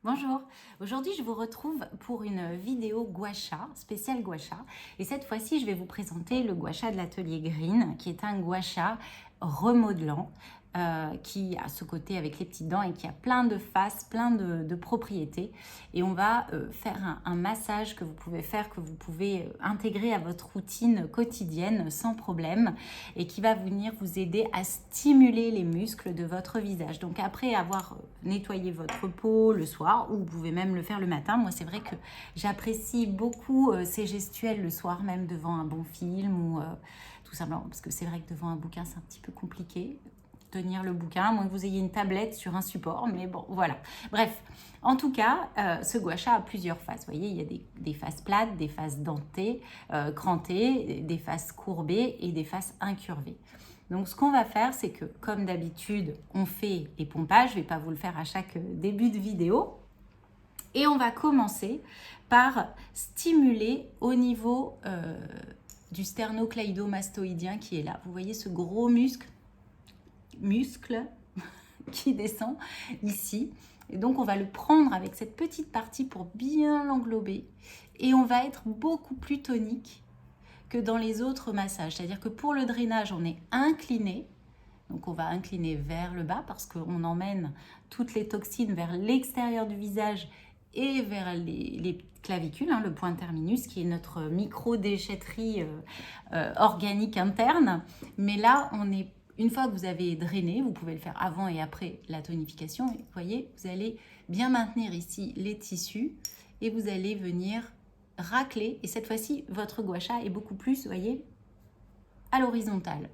Bonjour, aujourd'hui je vous retrouve pour une vidéo gua sha, spéciale gua sha. Et cette fois-ci je vais vous présenter le gua sha de l'atelier Green, qui est un gua sha remodelant, qui a ce côté avec les petites dents et qui a plein de faces, plein de propriétés. Et on va faire un massage que vous pouvez faire, que vous pouvez intégrer à votre routine quotidienne sans problème et qui va venir vous aider à stimuler les muscles de votre visage. Donc après avoir nettoyé votre peau le soir, ou vous pouvez même le faire le matin, moi c'est vrai que j'apprécie beaucoup ces gestuels le soir, même devant un bon film ou tout simplement, parce que c'est vrai que devant un bouquin c'est un petit peu compliqué tenir le bouquin, à moins que vous ayez une tablette sur un support, mais bon, voilà. Bref, en tout cas, ce gua sha a plusieurs faces. Vous voyez, il y a des faces plates, des faces dentées, crantées, des faces courbées et des faces incurvées. Donc, ce qu'on va faire, c'est que, comme d'habitude, on fait les pompages. Je ne vais pas vous le faire à chaque début de vidéo. Et on va commencer par stimuler au niveau du sternocleidomastoïdien qui est là. Vous voyez ce gros muscle qui descend ici. Et donc, on va le prendre avec cette petite partie pour bien l'englober. Et on va être beaucoup plus tonique que dans les autres massages. C'est-à-dire que pour le drainage, on est incliné. Donc, on va incliner vers le bas parce qu'on emmène toutes les toxines vers l'extérieur du visage et vers les clavicules, le point terminus, qui est notre micro-déchetterie organique interne. Mais là, une fois que vous avez drainé, vous pouvez le faire avant et après la tonification. Et vous voyez, vous allez bien maintenir ici les tissus et vous allez venir racler. Et cette fois-ci, votre gua sha est beaucoup plus, vous voyez, à l'horizontale.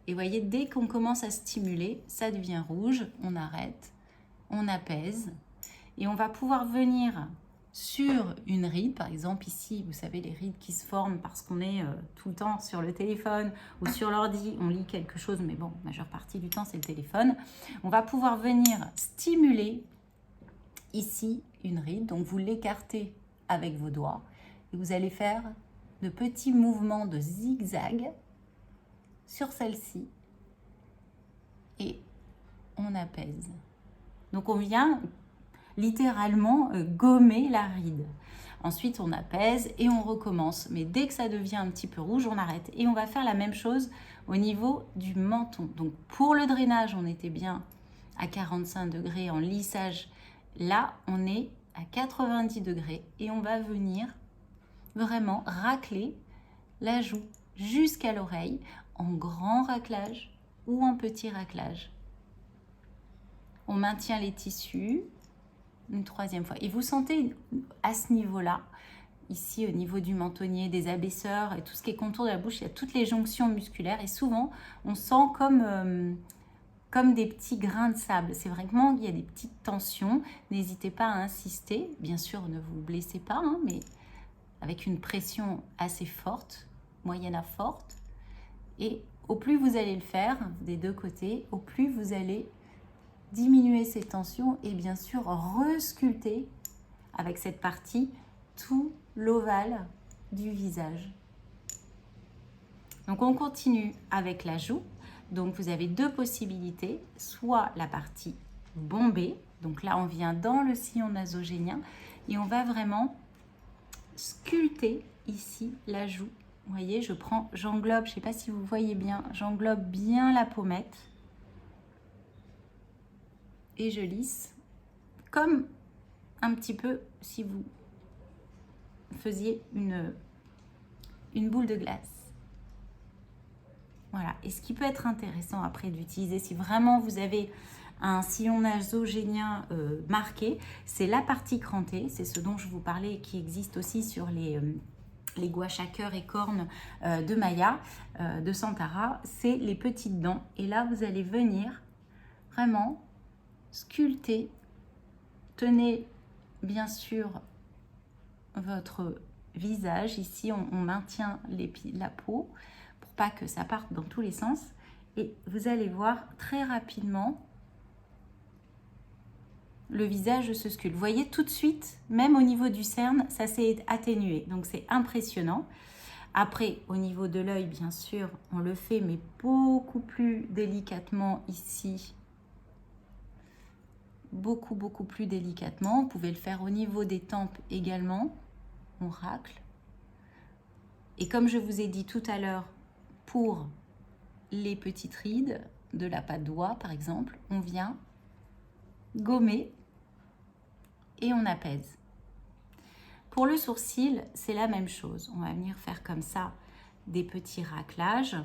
Et vous voyez, dès qu'on commence à stimuler, ça devient rouge, on arrête, on apaise. Et on va pouvoir venir sur une ride, par exemple ici, vous savez, les rides qui se forment parce qu'on est tout le temps sur le téléphone ou sur l'ordi, on lit quelque chose, mais bon, la majeure partie du temps, c'est le téléphone. On va pouvoir venir stimuler ici une ride, donc vous l'écartez avec vos doigts et vous allez faire de petits mouvements de zigzag sur celle-ci et on apaise. Donc on vient littéralement gommer la ride. Ensuite, on apaise et on recommence. Mais dès que ça devient un petit peu rouge, on arrête. Et on va faire la même chose au niveau du menton. Donc pour le drainage, on était bien à 45 degrés en lissage. Là, on est à 90 degrés et on va venir vraiment racler la joue jusqu'à l'oreille en grand raclage ou en petit raclage. On maintient les tissus une troisième fois. Et vous sentez à ce niveau-là, ici au niveau du mentonnier, des abaisseurs et tout ce qui est contour de la bouche, il y a toutes les jonctions musculaires et souvent on sent comme des petits grains de sable. C'est vraiment qu'il y a des petites tensions. N'hésitez pas à insister. Bien sûr, ne vous blessez pas, mais avec une pression assez forte, moyenne à forte. Et au plus vous allez le faire des deux côtés, au plus vous allez diminuer ces tensions et bien sûr resculpter avec cette partie tout l'ovale du visage. Donc on continue avec la joue. Donc vous avez deux possibilités, soit la partie bombée, donc là on vient dans le sillon nasogénien et on va vraiment sculpter ici la joue. Vous voyez, j'englobe, je ne sais pas si vous voyez bien, j'englobe bien la pommette et je lisse comme un petit peu si vous faisiez une boule de glace. Voilà. Et ce qui peut être intéressant après d'utiliser, si vraiment vous avez un sillon nasogénien marqué, c'est la partie crantée, c'est ce dont je vous parlais qui existe aussi sur les gua sha cœur et cornes de Maya, de Santara, c'est les petites dents. Et là, vous allez venir vraiment sculpter. Tenez bien sûr votre visage. Ici, on maintient la peau pour pas que ça parte dans tous les sens. Et vous allez voir très rapidement le visage se sculpte. Vous voyez tout de suite, même au niveau du cerne, ça s'est atténué. Donc c'est impressionnant. Après, au niveau de l'œil, bien sûr, on le fait, mais beaucoup plus délicatement ici. beaucoup, beaucoup plus délicatement. Vous pouvez le faire au niveau des tempes également. On racle. Et comme je vous ai dit tout à l'heure, pour les petites rides de la patte d'oie, par exemple, on vient gommer et on apaise. Pour le sourcil, c'est la même chose. On va venir faire comme ça des petits raclages.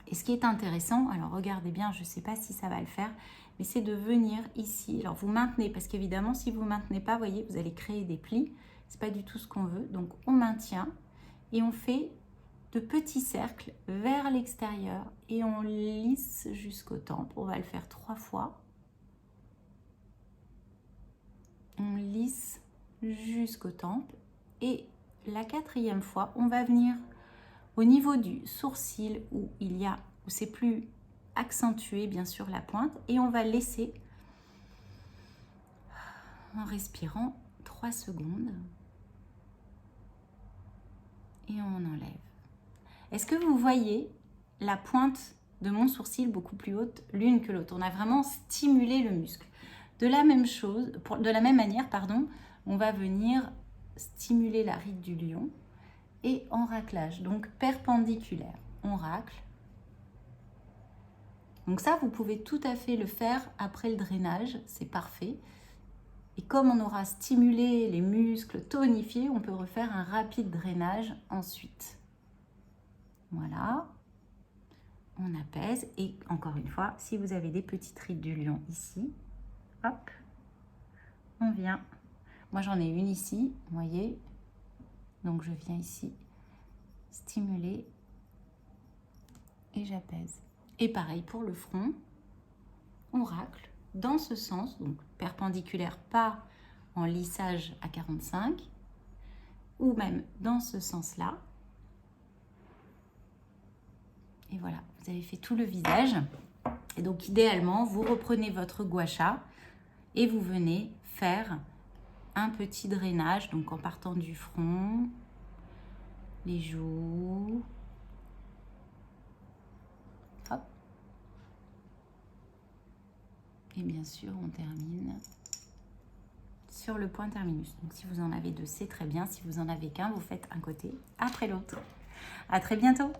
Et ce qui est intéressant, alors regardez bien, je ne sais pas si ça va le faire, mais c'est de venir ici. Alors vous maintenez, parce qu'évidemment, si vous ne maintenez pas, vous voyez, vous allez créer des plis. Ce n'est pas du tout ce qu'on veut. Donc on maintient et on fait de petits cercles vers l'extérieur et on lisse jusqu'aux tempes. On va le faire 3 fois. On lisse jusqu'aux tempes et la 4e fois, on va venir au niveau du sourcil où c'est plus accentué bien sûr la pointe et on va laisser en respirant 3 secondes et on enlève. Est-ce que vous voyez la pointe de mon sourcil beaucoup plus haute l'une que l'autre? On a vraiment stimulé le muscle. De la même manière, on va venir stimuler la ride du lion et en raclage, donc perpendiculaire. On racle. Donc ça, vous pouvez tout à fait le faire après le drainage, c'est parfait. Et comme on aura stimulé les muscles, tonifié, on peut refaire un rapide drainage ensuite. Voilà. On apaise et encore une fois, si vous avez des petites rides du lion ici, hop, on vient. Moi, j'en ai une ici, vous voyez. Donc, je viens ici stimuler et j'apaise. Et pareil pour le front, on racle dans ce sens, donc perpendiculaire, pas en lissage à 45, ou même dans ce sens-là. Et voilà, vous avez fait tout le visage. Et donc, idéalement, vous reprenez votre gua sha et vous venez faire un petit drainage, donc en partant du front, les joues, hop, et bien sûr on termine sur le point terminus. Donc si vous en avez 2, c'est très bien. Si vous en avez qu'un, vous faites un côté après l'autre. À très bientôt.